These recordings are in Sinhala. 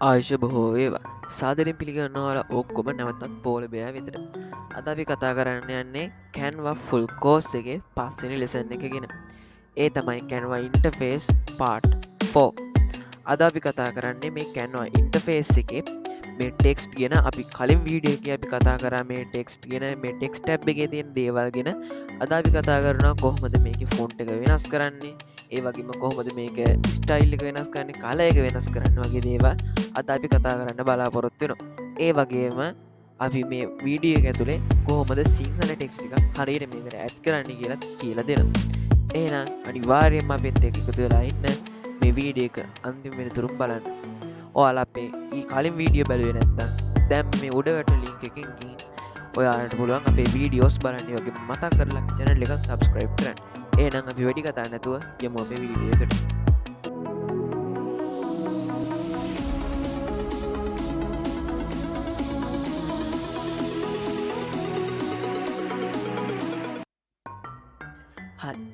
ආයුෂ බොහෝ වේවා සාදරෙන් පිළිගන්නවාල ඔක්කොම නැවතත් පෝල බෑ වෙතට අද අපි කතා කරන්න යන්නේ කැන්වා ෆුල් කෝස් එක පස්සනි ලෙසන්න එක ගෙන ඒ තමයි කැන්වා ඉන්ටෆේස් පාට් 4 අද අපි කතා කරන්නේ මේ කැන්වා ඉන්ටෆේස් එක මේ ටෙක්ස්ට් ගෙන අපි කලින් වීඩිය එක අපි කතා කර මේ ටෙක්ස්ට් ගෙන මේ ටෙක්ස් ටැබ් එක තියෙන දේවල්ගෙන අද අපි කතා කරනවා කොහොමද මේක ෆොන්ට් එක වෙනස් කරන්නේ ඒ වගේම කොහොමද මේක ස්ටයිල් එක වෙනස් කරන්නේ කලර් එක වෙනස් කරන්න වගේ දේවල් අද අපි කතා කරන්න බලාපොරොත්තු වෙනවා. ඒ වගේම අපි මේ වීඩියෝ එක ඇතුලේ කොහොමද සිංහල ටෙක්ස්ට් එක හරියට මේකට ඇඩ් කරන්න කියලා දෙනවා. එහෙනම් අනිවාර්යයෙන්ම අපිත් එක්ක එකතු වෙලා ඉන්න මේ වීඩියෝ එක අන්තිම වෙනතුරුම බලන්න. ඔයාලා අපේ ඊ කලින් වීඩියෝ බැලුවේ නැත්නම් දැන් මේ උඩට ලින්ක් එකකින් ගිහින් ඔයාලට පුළුවන් අපේ වීඩියෝස් බලන්න. ඒ වගේම මතක් කරලා channel එක subscribe කරන්න. එහෙනම් අපි වැඩි කතා නැතුව යමු අපේ වීඩියෝ එකට. හරි.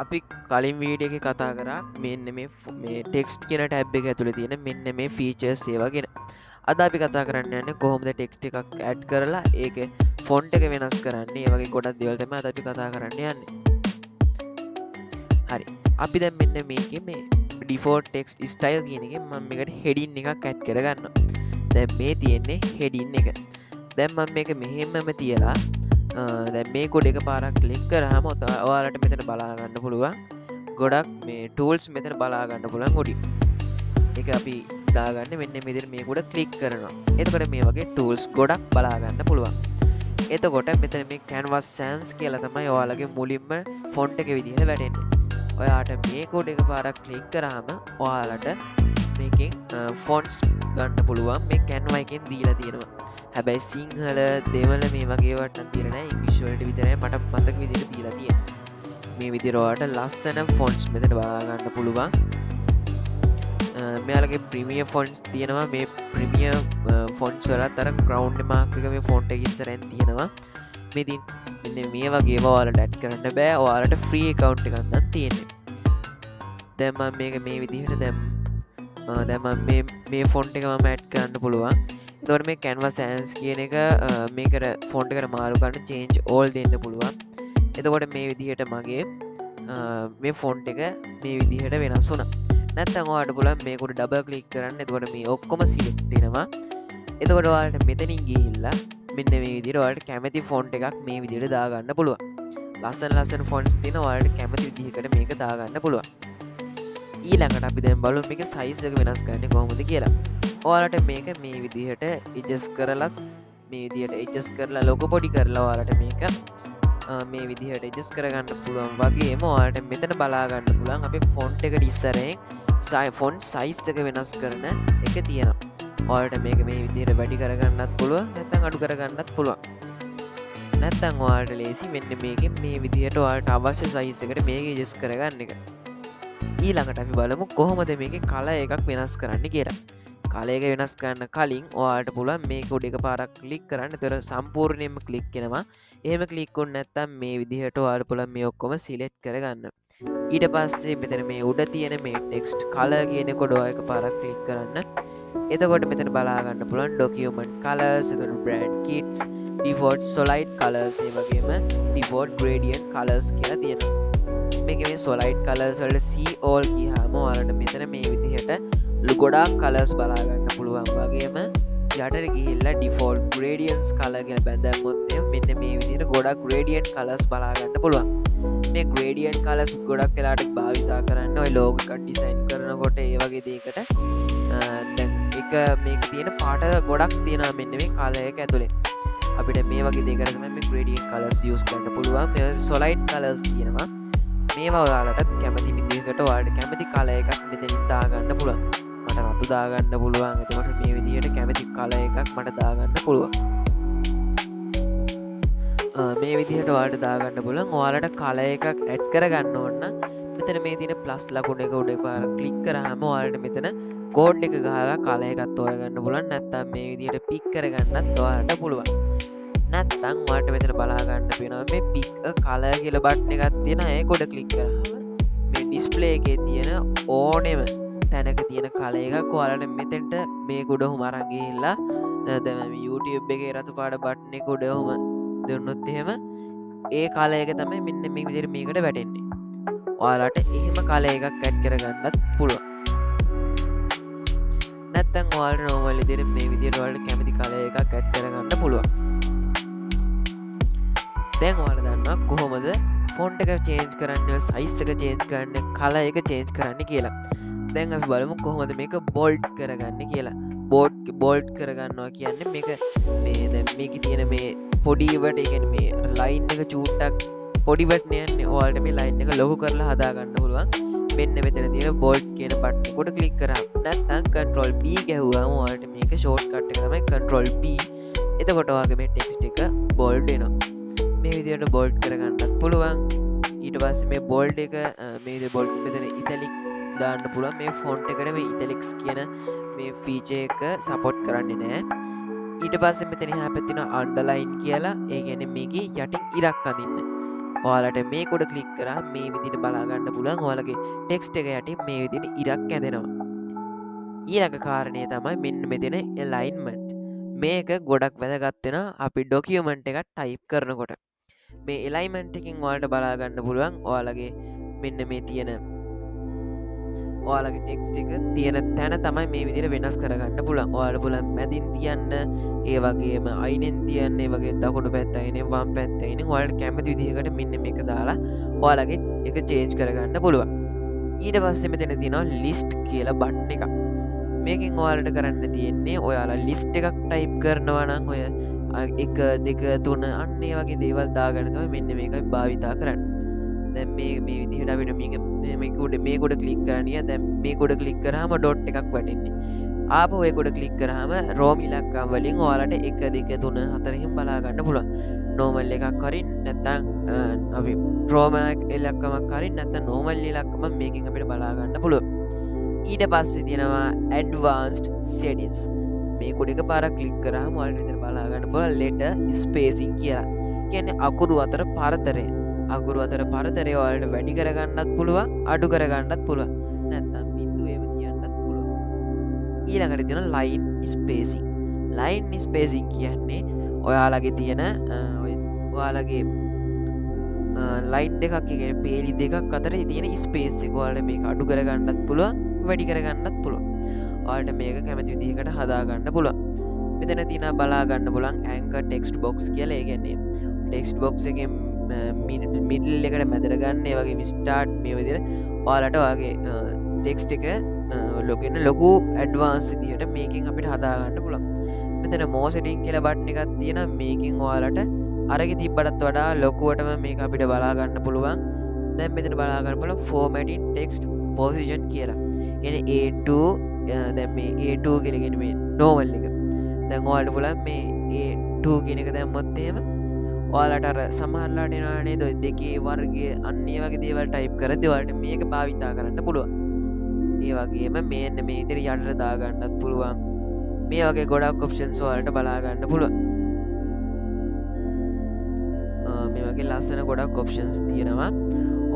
අපි කලින් වීඩියෝ එකේ කතා කරා මෙන්න මේ ටෙක්ස්ට් කියන ටැබ් එක ඇතුලේ තියෙන මෙන්න මේ ෆීචර්ස් ඒවා ගැන. අද අපි කතා කරන්න යන්නේ කොහොමද ටෙක්ස්ට් එකක් ඇඩ් කරලා ඒකේ ෆොන්ට් එක වෙනස් කරන්නේ. ඒ වගේ ගොඩක් දේවල් තමයි අද අපි කතා කරන්න යන්නේ. හරි. අපි දැන් මෙන්න මේකේ මේ ඩිෆෝල්ට් ටෙක්ස්ට් ස්ටයිල් කියන එකෙන් මම මේකට හෙඩින් එකක් ඇඩ් කරගන්නවා. දැන් මේ තියෙන්නේ හෙඩින් එක. දැන් මම මේක මෙහෙමම තියලා දැන් මේ කොඩ එක පාරක් ක්ලික් කරාම ඔයාලට මෙතන බලා ගන්න පුළුවන් ගොඩක් මේ ටූල්ස් මෙතන බලා ගන්න පුළුවන් උඩින්. ඒක අපි දාගන්නේ මෙන්න මේ විදිහට මේ කොඩ ක්ලික් කරනවා. එතකොට මේ වගේ ටූල්ස් ගොඩක් බලා ගන්න පුළුවන්. එතකොට මෙතන මේ canvas sans කියලා තමයි ඔයාලගේ මුලින්ම ෆොන්ට් එක විදිහට වැටෙන්නේ. ඔයාට මේ කෝඩ් එක පාරක් ක්ලික් කරාම ඔයාලට මේකෙන් ෆොන්ට්ස් ගන්න පුළුවන් මේ Canva එකෙන් දීලා තියෙනවා. හැබැයි සිංහල දෙමළ මේ වගේ වට නම් තියලා නැහැ. ඉංග්‍රීසි වලට විතරයි මට මතක විදිහට දීලා තියෙන්නේ. මේ විදිහට ඔයාලට ලස්සන ෆොන්ට්ස් මෙතන බලා ගන්න පුළුවන්. මෙයාලගේ ප්‍රීමියර් ෆොන්ට්ස් තියෙනවා. මේ ප්‍රීමියර් ෆොන්ට්ස් වලත් අර ක්‍රවුන් මාක් එක මේ ෆොන්ට් එක ඉස්සරහින් තියෙනවා. මේ ඉතින් මෙන්න මේ වගේ ඔයාලට ඇඩ් කරන්න බෑ. ඔයාලට ෆ්‍රී account එකක් නම් තියෙන්නේ. දැන් මම මේක මේ විදිහට දැන් මම මේ ෆොන්ට් එක මම ඇඩ් කරන්න පුළුවන්. එතකොට මේ canvas sans කියන එක මේකට ෆොන්ට් එකට මාරු කරන්න change all දෙන්න පුළුවන්. එතකොට මේ විදිහට මගේ මේ ෆොන්ට් එක මේ විදිහට වෙනස් වුණා. නැත්නම් ඔයාලට පුළුවන් මේකට ඩබල් ක්ලික් කරන්න. එතකොට මේ ඔක්කොම සිලෙක්ට් වෙනවා. එතකොට ඔයාලට මෙතනින් ගිහිල්ලා මෙන්න මේ විදිහට ඔයාලට කැමති ෆොන්ට් එකක් මේ විදිහට දාගන්න පුළුවන්. ලස්සන ෆොන්ට්ස් තියෙන ඔයාලට කැමති විදිහකට මේක දාගන්න පුළුවන්. ඊළඟට අපි දැන් බලමු මේක සයිස් එක වෙනස් කරන්නේ කොහොමද කියලා. ඔයාලට මේක මේ විදිහට adjust කරලා මේ විදිහට adjust කරලා ලොකු පොඩි කරලා ඔයාලට මේක මේ විදිහට adjust කරගන්න පුළුවන්. වගේම ඔයාලට මෙතන බලා ගන්න පුළුවන් අපේ ෆොන්ට් එකට ඉස්සරහින් ෆොන්ට් සයිස් එක වෙනස් කරන එක තියෙනවා. ඔයාලට මේක මේ විදිහට වැඩි කරගන්නත් පුළුවන් නැත්නම් අඩු කරගන්නත් පුළුවන්. නැත්නම් ඔයාලට ලේසි මෙන්න මේකෙන් මේ විදිහට ඔයාලට අවශ්‍ය සයිස් එකට මේක adjust කරගන්න එක. ඊළඟට අපි බලමු කොහොමද මේකේ කලර් එකක් වෙනස් කරන්න කියලා. කලර් එක වෙනස් කරන්න කලින් ඔයාලට පුළුවන් මේක උඩ එක පාරක් ක්ලික් කරන්න. ඒතර සම්පූර්ණයෙන්ම ක්ලික් වෙනවා. එහෙම ක්ලික් වුනේ නැත්නම් මේ විදිහට ඔයාලට පුළුවන් මේ ඔක්කොම සිලෙක්ට් කරගන්න. ඊට පස්සේ මෙතන මේ උඩ තියෙන මේ ටෙක්ස්ට් කලර් කියන කොඩ එක පාරක් ක්ලික් කරන්න. එතකොට මෙතන බලා ගන්න පුළුවන් document colors, එතකොට brand kits, default solid colors, ඒ වගේම default gradient colors කියලා තියෙනවා. මේකේ මේ solid colors වලට see all ගියාම ඔයාලට මෙතන මේ විදිහට ගොඩාක් colors බලා ගන්න පුළුවන්. වගේම යටට ගිහිල්ලා default gradients color කියලා බැලුවොත් මෙන්න මේ විදිහට ගොඩක් gradient colors බලා ගන්න පුළුවන්. මේ gradient colors ගොඩක් වෙලාට භාවිතා කරන්න ඔය logo එකක් design කරනකොට ඒ වගේ දෙයකට දැන් එක මේක තියෙන පාට ගොඩක් තියෙනවා මෙන්න මේ color එක ඇතුලේ. අපිට මේ වගේ දෙයකට තමයි මේ gradient colors use කරන්න පුළුවන්. මේ solid colors තියෙනවා. මේවා ඔයාලට කැමති විදිහකට ඔයාලට කැමති කලර් එකක් මෙතනින් දාගන්න පුළුවන්. මට රතු දාගන්න පුළුවන්. එතකොට මේ විදිහට කැමති කලර් එකක් මට දාගන්න පුළුවන්. මේ විදිහට ඔයාලට දාගන්න පුළුවන්. ඔයාලට කලර් එකක් ඇඩ් කරගන්න ඕන නම් මෙතන මේ තියෙන ප්ලස් ලකුණ එක උඩ පාර ක්ලික් කරාම ඔයාලට මෙතන කෝඩ් එක ගහලා කලර් එකක් තෝරගන්න පුළුවන්. නැත්නම් මේ විදිහට පික් කරගන්නත් ඔයාලට පුළුවන්. නැත්තං වාට මෙතන බලාගන්න පෙනවා මේ පික් කලර් කියලා බට්න එකක් තියෙන ඒ කොඩ ක්ලික් කරාම මේ ඩිස්ප්ලේ එකේ තියෙන ඕනෙම තැනක තියෙන කල එක කොයාලට මෙතෙන්ට මේ ගොඩහු මරංගිහිල්ලා දැම YouTube එක රතු පාඩ බට්නෙ ගොඩහොම දෙන්නොත් එහෙම ඒ කාලයක තමයි මෙන්න මේ විදිර මේකට වැටෙන්නේ. ඔයාලට එහෙම කාලය එකක් ඇඩ් කරගන්නත් පුළුවන්. නැත්තන් ඔයාලට නෝමල් ඉදිරි මේ විදියට වලට කැමති කාලය එකක් ඇඩ් කරගන්න පුළුවන්. දැන් ඔයාලා දන්නවා කොහොමද ෆොන්ට් එක චේන්ජ් කරන්න සයිස් එක චේන්ජ් කරන්න කල එක චේන්ජ් කරන්න කියලා. දැන් අපි බලමු කොහොමද මේක බෝල්ඩ් කරගන්න කියලා. බෝල්ඩ් කරගන්නවා කියන්නේ මේක මේ දැන් මේක තියෙන මේ පොඩිවට එකන මේ ලයින් එක චූට්ටක් පොඩිවටනයන්න ඕල්ට මේ ලයින් එක ලොකු කරලා හදාගන්න පුළුවන්. මෙන්න මෙතන තියෙන බෝල්ඩ් කියන බට්න කොට ක්ලික් කරා නැත්නම් Ctrl B ගැහුවාම ඔයාලට මේක ෂෝට් කට් එක තමයි Ctrl B. එතකොට ඔයාගේ මේ ටෙක්ස්ට් එක බෝල්ඩ් වෙනවා. මේ විදිහට බෝල්ඩ් කරගන්නත් පුළුවන්. ඊට පස්සේ මේ බෝල්ඩ් එක මේ බෝල්ඩ් මෙතන ඉටැලික් දාන්න පුළුවන්. මේ ෆොන්ට් එකට මේ ඉටැලික්ස් කියන මේ ෆීචර් එක සපෝට් කරන්නේ නැහැ. ඊට පස්සේ මෙතන එහා පැත්තේ තියෙන අන්ඩර්ලයින් කියලා ඒ කියන්නේ මේකේ යටින් ඉරක් අඳින්න. ඔයාලට මේක උඩ ක්ලික් කරා මේ විදිහට බලා ගන්න පුළුවන්. ඔයාලගේ ටෙක්ස්ට් එක යටින් මේ විදිහට ඉරක් ඇදෙනවා. ඊළඟ කාරණේ තමයි මෙන්න මෙතන alignment. මේක ගොඩක් වැදගත් වෙනවා අපි ඩොකියුමන්ට් එකක් ටයිප් කරනකොට. මේ alignment එකකින් ඔයාලට බලා ගන්න පුළුවන් ඔයාලගේ මෙන්න මේ තියෙන ඔයාලගේ ටෙක්ස්ට් එක තියෙන තැන තමයි මේ විදිහට වෙනස් කරගන්න පුළුවන්. ඔයාලට පුළුවන් මැදින් තියන්න, ඒ වගේම අයිනෙන් තියන්න, ඒ වගේ දකුණු පැත්ත අයිනෙන් වම් පැත්ත අයිනෙන් ඔයාලට කැමති විදිහකට මෙන්න මේක දාලා ඔයාලගේ එක චේන්ජ් කරගන්න පුළුවන්. ඊට පස්සේ මෙතන තියෙනවා ලිස්ට් කියලා බටන් එකක්. මේකෙන් ඔයාලට කරන්න තියෙන්නේ ඔයාලා ලිස්ට් එකක් ටයිප් කරනවා නම් ඔය 1 2 3 අන්න ඒ වගේ දේවල් දාගන්න තමයි මෙන්න මේකයි භාවිතා කරන්නේ. දැන් මේ විදිහට අපිට මේක උඩ ක්ලික් කරන්න ගියා. දැන් මේක උඩ ක්ලික් කරාම ඩොට් එකක් වැටෙන්නේ. ආපහු ඒක උඩ ක්ලික් කරාම රෝම් ඉලක්කම් වලින් ඔයාලට 1 2 3 4 එහෙම බලා ගන්න පුළුවන්. නෝමල් එකක් හරින් නැත්නම් අපි රෝම ඉලක්කමක් හරින් නැත්නම් නෝමල් ඉලක්කම මේකෙන් අපිට බලා ගන්න පුළුවන්. ඊට පස්සේ තියෙනවා ඇඩ්වාන්ස්ඩ් සෙටින්ග්ස්. මේක උඩ එකපාරක් ක්ලික් කරාම ඔයාලට විතර බලා ගන්න පුළුවන් ලෙටර් ස්පේසිං කියලා. කියන්නේ අකුරු අතර පරතරය. අකුරු අතර පරතරය ඔයාලට වැඩි කරගන්නත් පුළුවන්, අඩු කරගන්නත් පුළුවන්. නැත්නම් බිංදුව එහෙම තියන්නත් පුළුවන්. ඊළඟට තියෙනවා ලයින් ස්පේසිං. ලයින් ස්පේසිං කියන්නේ ඔයාලගේ තියෙන ඔයාලගේ ලයින් දෙකක් කියන්නේ පේලි දෙකක් අතර තියෙන ස්පේස් එක ඔයාලට මේක අඩු කරගන්නත් පුළුවන්, වැඩි කරගන්නත් පුළුවන්. ඔයාලට මේක කැමති විදිහකට හදාගන්න පුළුවන්. මෙතන තියෙනවා බලා ගන්න පුළුවන් ඇන්කර් ටෙක්ස්ට් බොක්ස් කියලා. ඒ කියන්නේ ටෙක්ස්ට් බොක්ස් එකෙන් මිඩල් එකට මැදට ගන්න. ඒ වගේම ස්ටාර්ට් මේ විදිහට ඔයාලට ඔයාගේ ටෙක්ස්ට් එක ලොකු ඇඩ්වාන්ස් විදිහට මේකෙන් අපිට හදාගන්න පුළුවන්. මෙතන more setting කියලා බටන් එකක් තියෙනවා. මේකෙන් ඔයාලට අරගේ තිබ්බටත් වඩා ලොකුවටම මේක අපිට බලා ගන්න පුළුවන්. දැන් මෙතන බලා ගන්න පුළුවන් formatting text position කියලා. කියන්නේ A2 දැන් මේ A2 කියලා කියන්නේ මේ normal එක. දැන් ඔයාලට පුළුවන් මේ A2 කියන එක දැම්මොත් එහෙම ඔයාලට අර සමහරලාට එනවා නේද ඔය දෙකේ වර්ගය අන්න ඒ වගේ දේවල් ටයිප් කරද්දී ඔයාලට මේක භාවිතා කරන්න පුළුවන්. ඒ වගේම මෙන්න මේ විදිහට යටට දා ගන්නත් පුළුවන්. මේ වගේ ගොඩක් ඔප්ෂන්ස් ඔයාලට බලා ගන්න පුළුවන්. මේ වගේ ලස්සන ගොඩක් ඔප්ෂන්ස් තියෙනවා.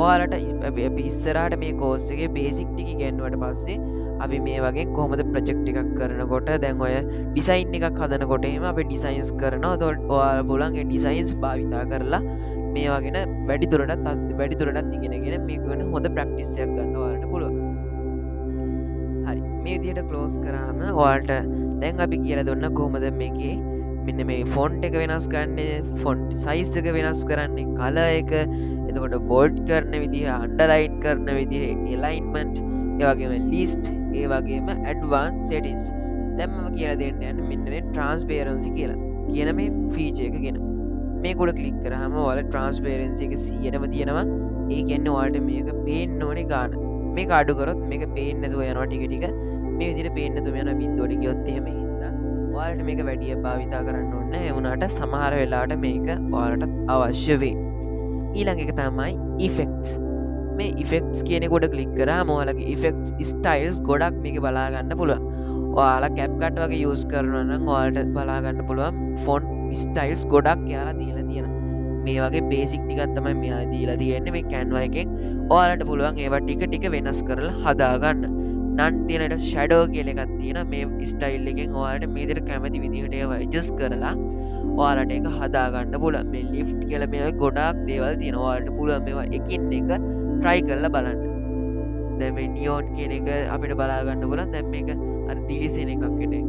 ඔයාලට අපි ඉස්සරහට මේ කෝස් එකේ බේසික් ටික ඉගෙනුවට පස්සේ අපි මේ වගේ කොහොමද ප්‍රොජෙක්ට් එකක් කරනකොට දැන් ඔය ඩිසයින් එකක් හදනකොට එහෙම අපි ඩිසයින්ස් කරනවා. එතකොට ඔයාලා පුළුවන් ඒ ඩිසයින්ස් භාවිතා කරලා මේ වගේ වැඩිදුරටත් ඉගෙනගෙන මේක වෙන හොඳ ප්‍රැක්ටිස් එකක් ගන්න ඔයාලට පුළුවන්. හරි. මේ විදිහට ක්ලෝස් කරාම ඔයාලට දැන් අපි කියලා දුන්න කොහොමද මේකේ මෙන්න මේ ෆොන්ට් එක වෙනස් කරන්නේ, ෆොන්ට් සයිස් එක වෙනස් කරන්නේ, කලර් එක, එතකොට බෝල්ඩ් කරන විදිහ, අන්ඩර්ලයින් කරන විදිහ, alignment, ඒ වගේම ලිස්ට්, ඒ වගේම ඇඩ්වාන්ස් සෙටින්ග්ස්. දැන් මම කියලා දෙන්න යන්නේ මෙන්න මේ ට්‍රාන්ස්පරන්සි කියලා කියන මේ ෆීචර් එක ගැන. මේක උඩ ක්ලික් කරාම ඔයාලා ට්‍රාන්ස්පරන්සි එක 100ටම තියෙනවා. ඒ කියන්නේ ඔයාලට මේක පේන්න ඕනේ ගාන. මේක අඩු කරොත් මේක පේන්නේ නැතුව යනවා ටික ටික. මේ විදිහට පේන්නේ නැතුව යන බින්දුවට ගියොත් එහෙම හින්දා ඔයාලට මේක වැඩි භාවිතා කරන්න ඕනේ නැහැ. ඒ වුණාට සමහර වෙලාවට මේක ඔයාලට අවශ්‍ය වෙයි. ඊළඟ එක තමයි effects. මේ effects කියන එක උඩ ක්ලික් කරාම ඔයාලගේ effects styles ගොඩක් මේකේ බලා ගන්න පුළුවන්. ඔයාලා CapCut වගේ use කරනවා නම් ඔයාලට බලා ගන්න පුළුවන් font styles ගොඩක් යාලා දීලා තියෙනවා. මේ වගේ බේසික් ටිකක් තමයි මෙයාලා දීලා තියෙන්නේ මේ Canva එකෙන්. ඔයාලට පුළුවන් ඒවා ටික ටික වෙනස් කරලා හදා ගන්න. නන් තියෙනට ෂැඩෝ කියල එකක් තියෙන මේ ස්ටයිල් එකෙන් ඔයාලට මේ විදිහට කැමති විදිහට ඒවා ඇඩ්ජස්ට් කරලා ඔයාලට ඒක හදාගන්න පුළුවන්. මේ ලිෆ්ට් කියලා මේ ගොඩාක් දේවල් තියෙනවා. ඔයාලට පුළුවන් මේවා එකින් එක try කරලා බලන්න. දැන් මේ නියෝන් කියන එක අපිට බලා ගන්න පුළුවන්. දැන් මේක අර දිලිසෙන එකක් එනේ.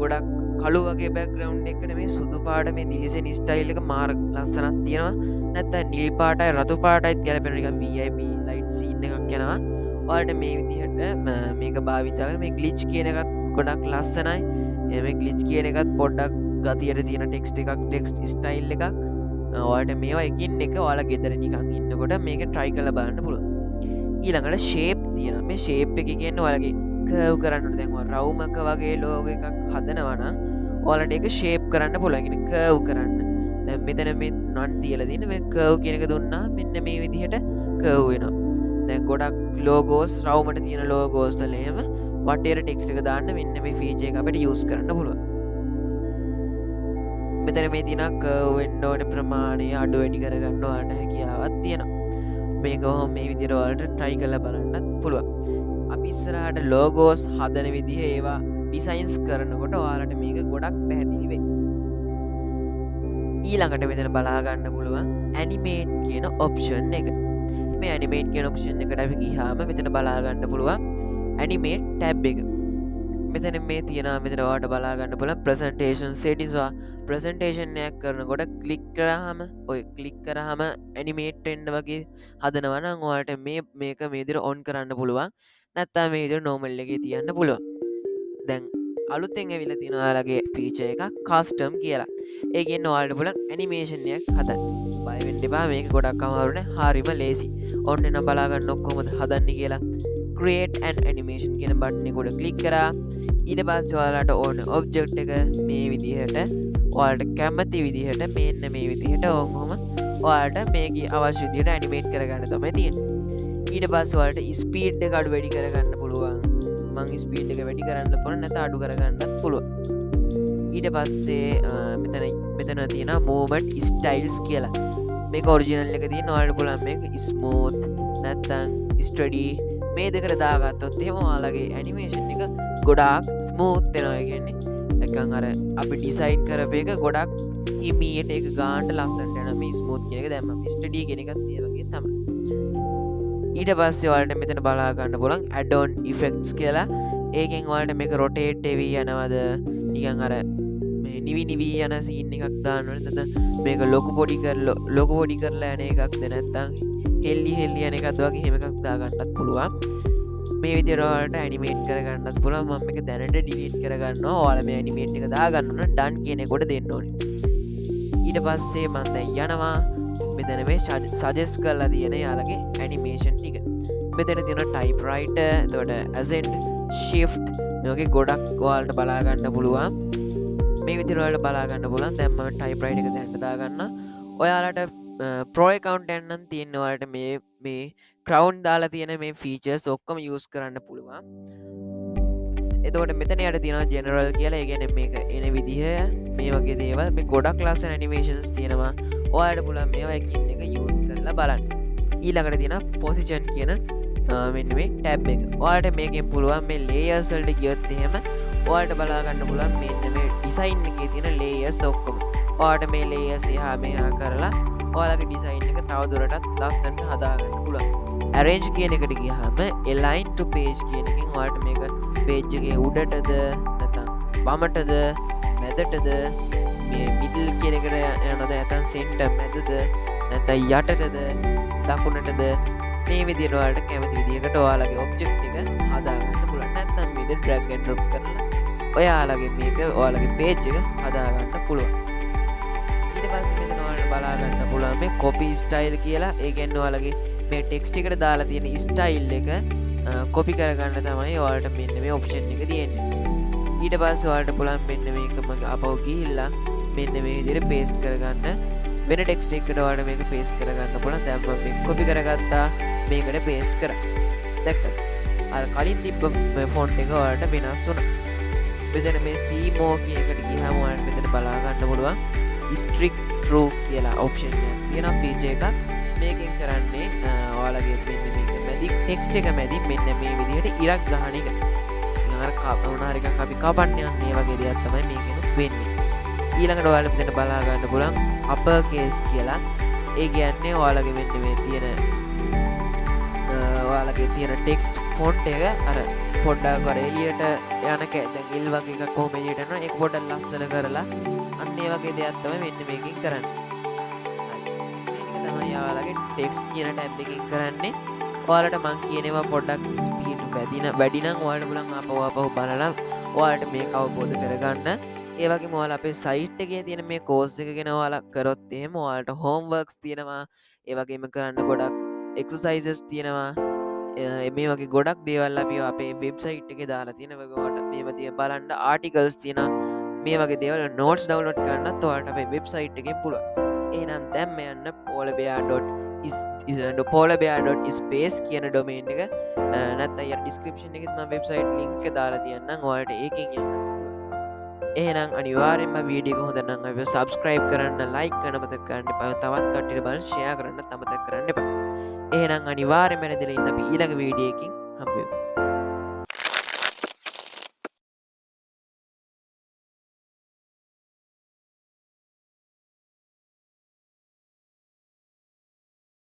ගොඩක් කළු වගේ බෑග්‍රවුන්ඩ් එකකට මේ සුදු පාට මේ දිලිසෙන ස්ටයිල් එක මාර ලස්සනක් තියෙනවා. නැත්නම් නිල් පාටයි රතු පාටයිත් ගැලපෙන නිකන් VIP ලයිට් සීන් එකක් යනවා. ඔයාලට මේ විදිහට මේක භාවිතා කරලා මේ ග්ලිච් කියන එකත් ගොඩක් ලස්සනයි. මේ ග්ලිච් කියන එකත් පොඩ්ඩක් ගතියට තියෙන ටෙක්ස්ට් ස්ටයිල් එකක්. ඔයාලට මේවා එකින් එක ඔයාලා ගෙදර නිකන් ඉන්නකොට මේක try කරලා බලන්න පුළුවන්. ඊළඟට ෂේප් තියෙනවා. මේ ෂේප් එක කියන්නේ ඔයාලගේ කර්ව් කරන්න ඕනේ. දැන් ඔයාලා රවුමක වගේ ලෝගෝ එකක් හදනවා නම් ඔයාලට ඒක ෂේප් කරන්න පුළුවන්. කියන්නේ කර්ව් කරන්න. දැන් මෙතන මේ නන් තියලා තියෙන මේ කර්ව් කියන එක දුන්නා මෙන්න මේ විදිහට කර්ව් වෙනවා. දැන් ගොඩක් ලෝගෝස් රවුමට තියෙන ලෝගෝස් වල එහෙම වටේට ටෙක්ස්ට් එක දාන්න මෙන්න මේ ෆීචර් එක අපිට යූස් කරන්න පුළුවන්. මෙතන මේ තියෙන කර්ව් වෙන්න ඕනේ ප්‍රමාණය අඩු වැඩි කරගන්න ඔයාලට හැකියාවක් තියෙනවා. මේක මේ විදිහට ඔයාලට try කරලා බලන්නත් පුළුවන්. අපි ඉස්සරහට ලෝගෝස් හදන විදිහ ඒවා ඩිසයින්ස් කරනකොට ඔයාලට මේක ගොඩක් පැහැදිලි වෙයි. ඊළඟට මෙතන බලා ගන්න පුළුවන් ඇනිමේට් කියන ඔප්ෂන් එක. මේ ඇනිමේට් කියන ඔප්ෂන් එකට අපි ගියාම මෙතන බලා ගන්න පුළුවන් ඇනිමේට් ටැබ් එක. මෙතන මේ තියෙනවා මෙතන ඔයාලට බලා ගන්න පුළුවන් ප්‍රසන්ටේෂන් සෙටින්ස්. ප්‍රසන්ටේෂන් එකක් කරනකොට ක්ලික් කරාම ඇනිමේට් වෙන්න වගේ හදනවා නම් ඔයාලට මේක මේ විදිහට ඔන් කරන්න පුළුවන්. නැත්නම් මේ විදිහට නෝමල් එකේ තියන්න පුළුවන්. දැන් අලුතෙන් ඇවිල්ලා තියෙන ඔයාලගේ ෆීචර් එකක් කස්ටම් කියලා. ඒ කියන්නේ ඔයාලට පුළුවන් ඇනිමේෂන් එකක් හදන්න. බය වෙන්න එපා මේක ගොඩක් අමාරු නෑ. හරිම ලේසි. ඔන්න එනම් බලා ගන්න කොහොමද හදන්නේ කියලා. create an animation කියන බටන් එක උඩ ක්ලික් කරා. ඊට පස්සේ ඔයාලට ඕන ඔබ්ජෙක්ට් එක මේ විදිහට ඔයාලට කැමති විදිහට මෙන්න මේ විදිහට ඔහොම ඔයාලට මේකේ අවශ්‍ය විදිහට ඇනිමේට් කරගන්න තමයි තියෙන්නේ. ඊට පස්සේ ඔයාලට ස්පීඩ් එක අඩු වැඩි කරගන්න පුළුවන්. මං ස්පීඩ් එක වැඩි කරන්න පුළුවන් නැත්නම් අඩු කරගන්නත් පුළුවන්. ඊට පස්සේ මෙතන තියෙනවා මූවමන්ට් ස්ටයිල්ස් කියලා. මේක ඔරිජිනල් එක තියෙන ඔයාලට පුළුවන් මේක ස්මූත් නැත්නම් ස්ටඩි මේ දෙකට දාගත්තොත් එහෙම ඔයාලගේ ඇනිමේෂන් එක ගොඩාක් ස්මූත් වෙනවා. ඒ කියන්නේ නිකන් අර අපි ඩිසයින් කරපු එක ගොඩක් ඉමීඩියට් ඒක ගානට ලස්සනට යනවා. මේ ස්මූත් කියන එක දැම්මම ස්ටඩි කියන එකත් ඒ වගේ තමයි. ඊට පස්සේ ඔයාලට මෙතන බලා ගන්න පුළුවන් add on effects කියලා. ඒකෙන් ඔයාලට මේක rotate වෙවි යනවද නිකන් අර මේ නිවි යන සීන් එකක් දාන්නවද නැත්නම් මේක ලොකු පොඩි කරලා යන එකක්ද නැත්නම් හෙල්ලි යන එකක්ද වගේ එහෙම එකක් දාගන්නත් පුළුවන්. මේ විදිහට ඔයාලට ඇනිමේට් කරගන්නත් පුළුවන්. මම මේක දැනට ඩිලීට් කරගන්නවා. ඔයාලා මේ ඇනිමේට් එක දාගන්න ඕන done කියන එකට දෙන්න ඕනේ. ඊට පස්සේ මම දැන් යනවා මෙතන මේ සජෙස්ට් කරලා තියෙන යාලගේ ඇනිමේෂන් ටික. මෙතන තියෙන typewriter, එතකොට ascend, shift මේ වගේ ගොඩක් ඔයාලට බලා ගන්න පුළුවන්. මේ විදිහට ඔයාලට බලා ගන්න පුළුවන්. දැන් මම typewriter එක දැන් දාගන්න. ඔයාලට pro account එකක් නම් තියෙන ඔයාලට මේ crown දාලා තියෙන මේ features ඔක්කොම use කරන්න පුළුවන්. එතකොට මෙතන යට තියෙනවා general කියලා. ඒ කියන්නේ මේක එන විදිහ මේ වගේ දේවල් මේ ගොඩක් ලස්සන animations තියෙනවා. ඔයාලට පුළුවන් මේවා එකින් එක use කරලා බලන්න. ඊළඟට තියෙනවා position කියන මෙන්න මේ tab එක. ඔයාලට මේකෙන් පුළුවන් මේ layers වලට ගියොත් එහෙම ඔයාලට බලා ගන්න පුළුවන් මෙන්න මේ design එකේ තියෙන layers ඔක්කොම. ඔයාලට මේ layers එහා මෙහා කරලා ඔයාලගේ design එක තවදුරටත් ලස්සනට හදා ගන්න පුළුවන්. arrange කියන එකට ගියාම align to page කියන එකෙන් ඔයාලට මේක page එකේ උඩටද නැත්නම් වමටද මැදටද මේ middle කියන එකට යනද නැත්නම් center මැදද නැත්නම් යටටද දකුණටද මේ විදිහට ඔයාලට කැමති විදිහකට ඔයාලගේ object එක හදා ගන්න පුළුවන්. නැත්නම් මේ විදිහට drag and drop කරලා ඔයාලගේ මේක ඔයාලගේ page එක හදා ගන්න පුළුවන්. ඊට පස්සේ මෙතන ඔයාලට බලා ගන්න පුළුවන් මේ copy style කියලා. ඒ කියන්නේ ඔයාලගේ මේ ටෙක්ස්ට් එකට දාලා තියෙන ස්ටයිල් එක කොපි කරගන්න තමයි ඔයාලට මෙන්න මේ ඔප්ෂන් එක තියෙන්නේ. ඊට පස්සේ ඔයාලට පුළුවන් මෙන්න මේකම අපව ගිහිල්ලා මෙන්න මේ විදිහට පේස්ට් කරගන්න. වෙන ටෙක්ස්ට් එකකට ඔයාලට මේක පේස්ට් කරගන්න පුළුවන්. දැන් මම මේක කොපි කරගත්තා මේකට පේස්ට් කරා. දැක්කද? අර කලින් තිබ්බ මේ ෆොන්ට් එක ඔයාලට වෙනස් වුණා. මෙතන මේ see more කියන එකට ගියාම ඔයාලට මෙතන බලා ගන්න පුළුවන් strict true කියලා ඔප්ෂන් එකක් තියෙනවා ෆීචර් එකක්. මේකෙන් කරන්නේ ඔයාලගේ මෙන්න මේක මැදි ටෙක්ස්ට එක මැදි මෙන්න මේ විදිහට ඉරක් ගහන එක උනාරික අපි කපන්න යන්නේ වගේ දෙයක් තමයි මේකෙන වෙන්නේ. ඊළඟට ඔයාලා මෙතන බලාගන්න පුළුවන් අපර් කේස් කියලා. ඒ කියන්නේ ඔයාලගේ මෙන්න මේ තියෙන ඔයාලගේ තියෙන ටෙක්ස්ට් ෆොන්ට් එක අර පොඩ්ඩක් අර එළියට යන දැන් ඉල් වගේ එකක් කොහොම එළියට යනවා ඒක පොඩ්ඩක් ලස්සන කරලා අන්න ඒ වගේ දෙයක් තමයි මෙන්න මේකෙන් කරන්නේ. මේක තමයි ඔයාලගේ ටෙක්ස්ට් කියන ටැබ් එකකින් කරන්නේ. ඔයාලට මං කියනවා පොඩ්ඩක් ස්පීඩ් වැඩි නම් ඔයාලට පුළුවන් ආපහු බලලා ඔයාලට මේක අවබෝධ කරගන්න. ඒ වගේම ඔයාලා අපේ සයිට් එකේ තියෙන මේ කෝස් එක ගැන ඔයාලා කරොත් එහෙම ඔයාලට හෝම්වර්ක්ස් තියෙනවා. ඒ වගේම කරන්න ගොඩක් එක්සර්සයිසස් තියෙනවා. මේ වගේ ගොඩක් දේවල් අපි අපේ වෙබ්සයිට් එකේ දාලා තියෙනවා. ඔයාලට මේව තිය බලන්න ආටිකල්ස් තියෙනවා. මේ වගේ දේවල් නෝට්ස් ඩවුන්ලෝඩ් කරන්නත් ඔයාලට අපේ වෙබ්සයිට් එකෙන් පුළුවන්. එහෙනම් දැන් මේ යන්න polarbear.space කියන ඩොමේන් එක නැත්නම් ය ඩිස්ක්‍රිප්ෂන් එකෙත් මම වෙබ්සයිට් ලින්ක් එක දාලා තියන්නම් ඔයාලට ඒකෙන් යන්න. එහෙනම් අනිවාර්යෙන්ම වීඩියෝ එක හොඳ නම් අපිව subscribe කරන්න, like කරන්න මතක කරන්න එපා. තවත් කට්ටියට බලන්න share කරන්න අමතක කරන්න එපා. එහෙනම් අනිවාර්යෙන්ම නැදලා ඉන්න අපි ඊළඟ වීඩියෝ එකකින් හම්බ වෙමු.